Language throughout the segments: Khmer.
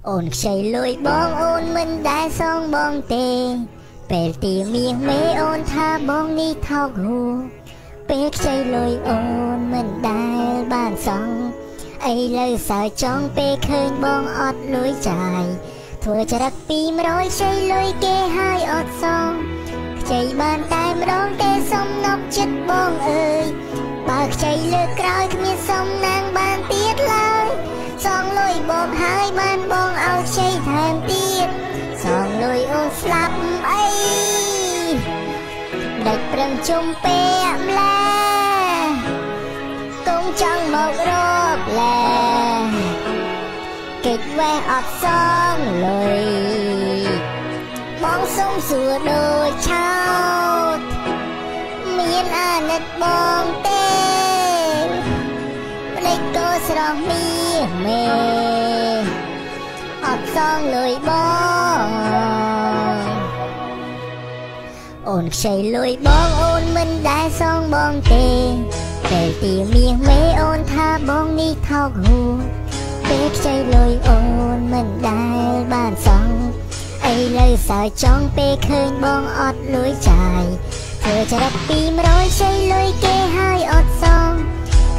អូនខ្ចីលុយបងអូនមិនដែលសងបងទេពេលទីមាសមេអូនថាបងនេះថោកហួរពេលខ្ចីលុយអូនមិនដែលបានសងឥឡូវសើចង់ពេលឃើញបងអត់លុយចាយធ្វើចរិត200ខ្ចីលុយគេហើយអត់សងខ្ចីបានតែម្ដងទេសុំនប់ចិត្តបងអើយបើខ្ចីលើកក្រោយគ្មានសុំណាងបានទៀតឡើយសងលុយបងហើយបានបងឲ្យខ្ចីថែមទៀតសងលុយអូនស្លាប់អីដាច់ប្រឹងជុំពេកម្លែកុំចង់មករកលែកិច្ចវេះអត់សងលុយបងសុំសួរដូចឆោតមានអាណិតបងទេម្ដេចក៏ស្រស់មាសមេអត់សងលុយបងអូនខ្ចីលុយបងអូនមិនដែលសងបងទេពេលទីមាសមេអូនថាបងនេះថោកហួរពេលខ្ចីលុយអូនមិនដែលបានសងឥឡូវសើចង់ពេលឃើញបងអត់លុយចាយធ្វើចរិត200ខ្ចីលុយគេហើយអត់សង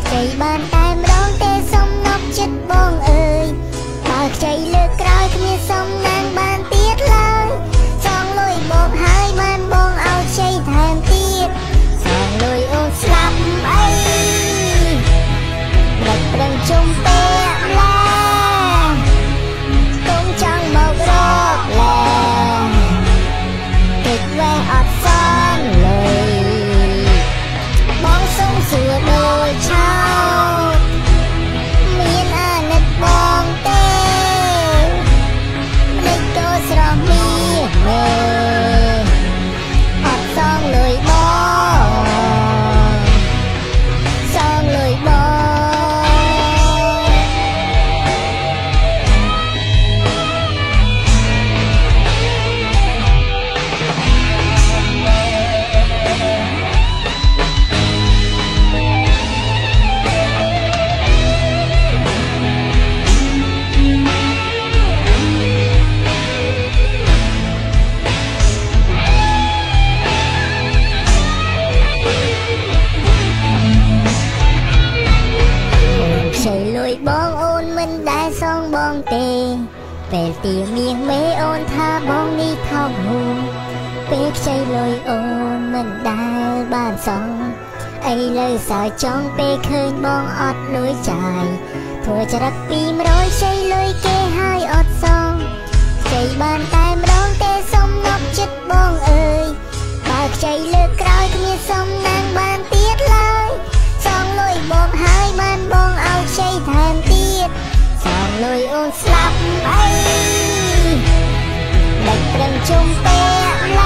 ខ្ចីបានតែម្ដងទេសុំនប់ចិត្តបងអើយបើខ្ចីលើកក្រោយគ្មានសុំណាងបានទៀតឡើយសងលុយបងហើយបានបងឲ្យខ្ចីថែមទៀតសងលុយអូនស្លាប់អីដាច់ប្រឹងជុំពេកម្លែកុំចង់មករកលែកិច្ចវេះអត់សងលុយបងសុំសួរដូចឆោតមានអាណិតបងទេម្ដេចក៏ស្រស់មាសមេអត់សងលុយបងសងលុយបងបងអូនមិនដែលសងបងទេពេលទីមាសមេអូនថាបងនេះថោកហួរពេលខ្ចីលុយអូនមិនដែលបានសងឥឡូវសើចង់ពេលឃើញបងអត់លុយចាយធ្វើចរិត200ខ្ចីលុយគេហើយអត់សងខ្ចីបានតែម្ដងទេសុំនប់ចិត្តបងអើយបើខ្ចីលើកក្រោយគ្មានសុំណាងបានទៀតឡើយសងលុយបងហើយបានបងឲ្យខ្ចីថែមទៀតសងលុយអូនស្លាប់អីដាច់ប្រឹងជុំពេកម្លែ